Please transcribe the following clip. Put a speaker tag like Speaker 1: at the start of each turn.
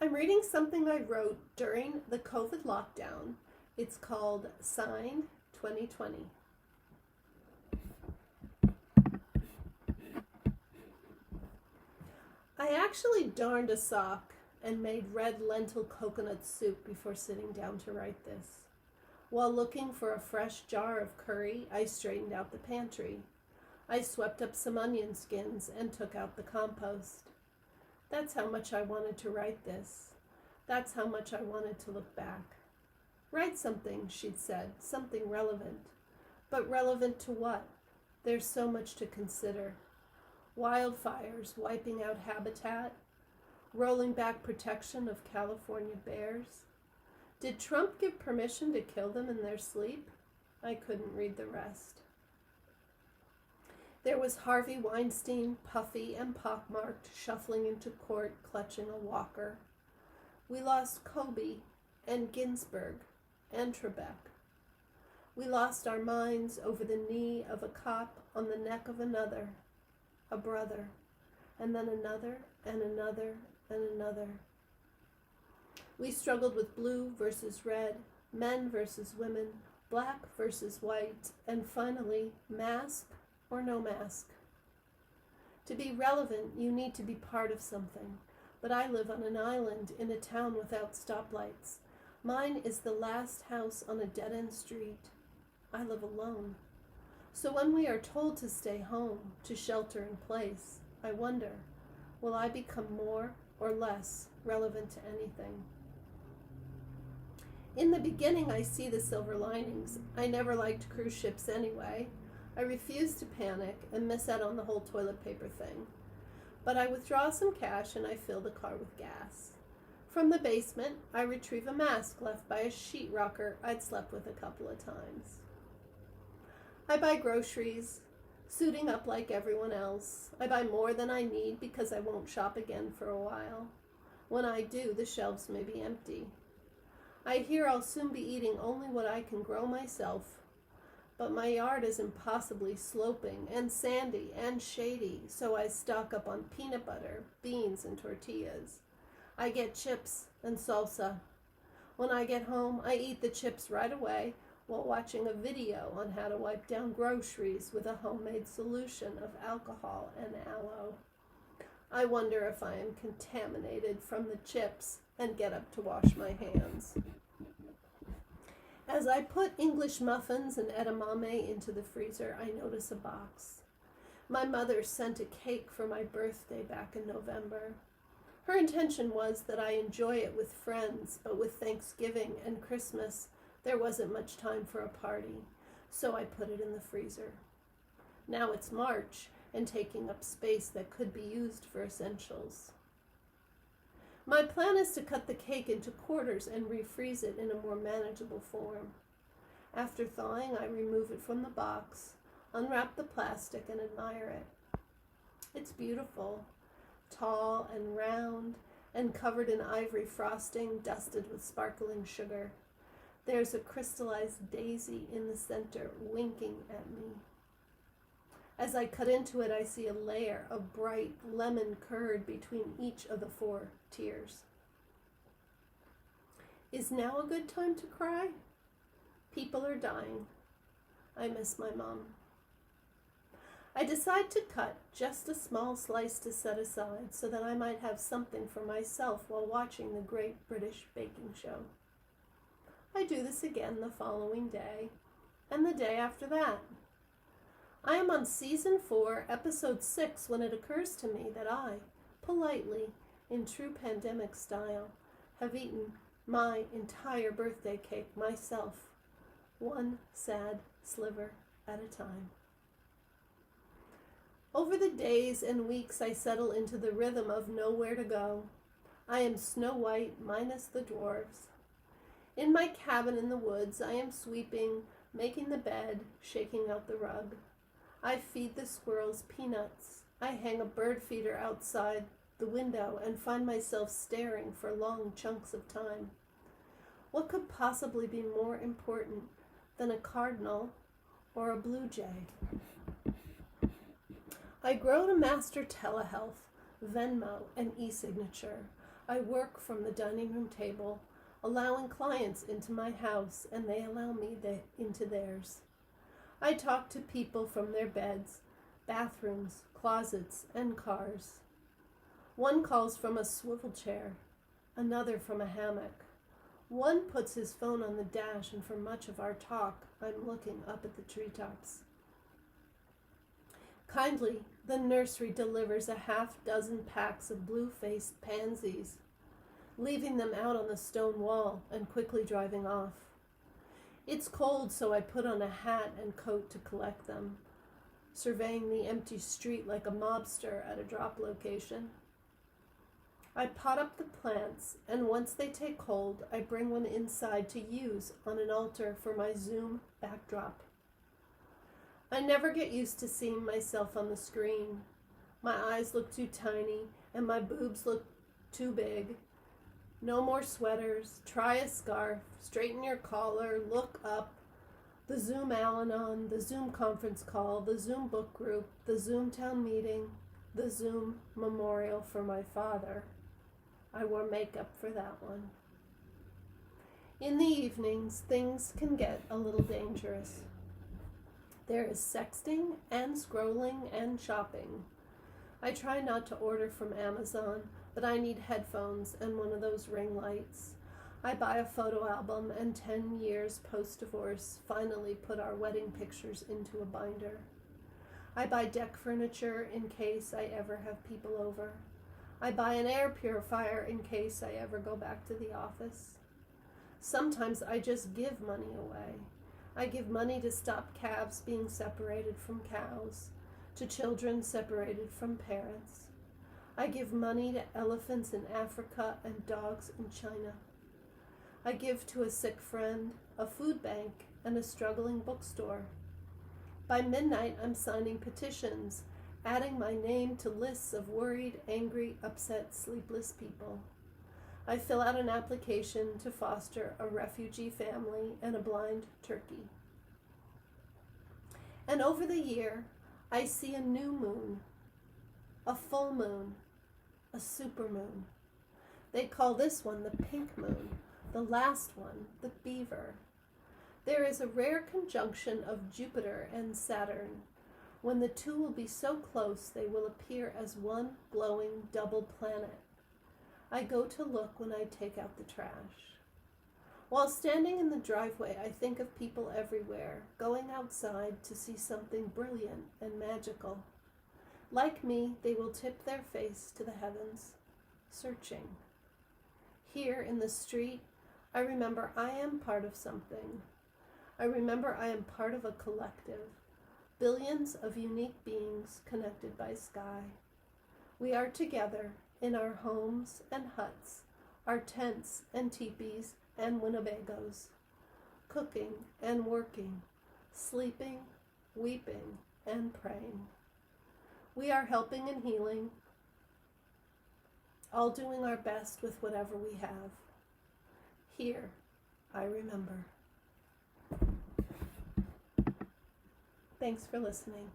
Speaker 1: I'm reading something I wrote during the COVID lockdown. It's called Signed 2020. I actually darned a sock and made red lentil coconut soup before sitting down to write this. While looking for a fresh jar of curry, I straightened out the pantry. I swept up some onion skins and took out the compost. That's how much I wanted to write this. That's how much I wanted to look back. Write something, she'd said, something relevant. But relevant to what? There's so much to consider. Wildfires wiping out habitat, rolling back protection of California bears. Did Trump give permission to kill them in their sleep? I couldn't read the rest. There was Harvey Weinstein, puffy and pockmarked, shuffling into court, clutching a walker. We lost Kobe and Ginsburg and Trebek. We lost our minds over the knee of a cop on the neck of another, a brother, and then another and another and another. We struggled with blue versus red, men versus women, black versus white, and finally, mask or no mask. To be relevant, you need to be part of something, but I live on an island in a town without stoplights. Mine is the last house on a dead-end street. I live alone. So when we are told to stay home, to shelter in place, I wonder, will I become more or less relevant to anything? In the beginning, I see the silver linings. I never liked cruise ships anyway. I refuse to panic and miss out on the whole toilet paper thing. But I withdraw some cash and I fill the car with gas. From the basement, I retrieve a mask left by a sheetrocker I'd slept with a couple of times. I buy groceries, suiting up like everyone else. I buy more than I need because I won't shop again for a while. When I do, the shelves may be empty. I hear I'll soon be eating only what I can grow myself. But my yard is impossibly sloping and sandy and shady, so I stock up on peanut butter, beans, and tortillas. I get chips and salsa. When I get home, I eat the chips right away while watching a video on how to wipe down groceries with a homemade solution of alcohol and aloe. I wonder if I am contaminated from the chips and get up to wash my hands. As I put English muffins and edamame into the freezer, I notice a box. My mother sent a cake for my birthday back in November. Her intention was that I enjoy it with friends, but with Thanksgiving and Christmas, there wasn't much time for a party, so I put it in the freezer. Now it's March and taking up space that could be used for essentials. My plan is to cut the cake into quarters and refreeze it in a more manageable form. After thawing, I remove it from the box, unwrap the plastic, and admire it. It's beautiful, tall and round, and covered in ivory frosting dusted with sparkling sugar. There's a crystallized daisy in the center, winking at me. As I cut into it, I see a layer of bright lemon curd between each of the 4 tiers. Is now a good time to cry? People are dying. I miss my mom. I decide to cut just a small slice to set aside so that I might have something for myself while watching the Great British Baking Show. I do this again the following day, and the day after that. I am on season 4, episode 6, when it occurs to me that I, politely, in true pandemic style, have eaten my entire birthday cake myself, one sad sliver at a time. Over the days and weeks, I settle into the rhythm of nowhere to go. I am Snow White minus the dwarves. In my cabin in the woods, I am sweeping, making the bed, shaking out the rug. I feed the squirrels peanuts. I hang a bird feeder outside the window and find myself staring for long chunks of time. What could possibly be more important than a cardinal or a blue jay? I grow to master telehealth, Venmo, and e-signature. I work from the dining room table, allowing clients into my house and they allow me into theirs. I talk to people from their beds, bathrooms, closets, and cars. One calls from a swivel chair, another from a hammock. One puts his phone on the dash, and for much of our talk, I'm looking up at the treetops. Kindly, the nursery delivers a half-dozen packs of blue-faced pansies, leaving them out on the stone wall and quickly driving off. It's cold, so I put on a hat and coat to collect them, surveying the empty street like a mobster at a drop location. I pot up the plants, and once they take hold, I bring one inside to use on an altar for my Zoom backdrop. I never get used to seeing myself on the screen. My eyes look too tiny, and my boobs look too big. No more sweaters, try a scarf, straighten your collar, look up. The Zoom Al-Anon, the Zoom conference call, the Zoom book group, the Zoom town meeting, the Zoom memorial for my father. I wore makeup for that one. In the evenings, things can get a little dangerous. There is sexting and scrolling and shopping. I try not to order from Amazon, but I need headphones and one of those ring lights. I buy a photo album and 10 years post-divorce finally put our wedding pictures into a binder. I buy deck furniture in case I ever have people over. I buy an air purifier in case I ever go back to the office. Sometimes I just give money away. I give money to stop calves being separated from cows, to children separated from parents. I give money to elephants in Africa and dogs in China. I give to a sick friend, a food bank, and a struggling bookstore. By midnight, I'm signing petitions, adding my name to lists of worried, angry, upset, sleepless people. I fill out an application to foster a refugee family and a blind turkey. And over the year, I see a new moon, a full moon, a supermoon. They call this one the pink moon, the last one the beaver. There is a rare conjunction of Jupiter and Saturn, when the two will be so close they will appear as one glowing double planet. I go to look when I take out the trash. While standing in the driveway, I think of people everywhere, going outside to see something brilliant and magical. Like me, they will tip their face to the heavens, searching. Here in the street, I remember I am part of something. I remember I am part of a collective. Billions of unique beings connected by sky. We are together in our homes and huts, our tents and teepees and Winnebagos, cooking and working, sleeping, weeping, and praying. We are helping and healing, all doing our best with whatever we have. Here, I remember. Thanks for listening.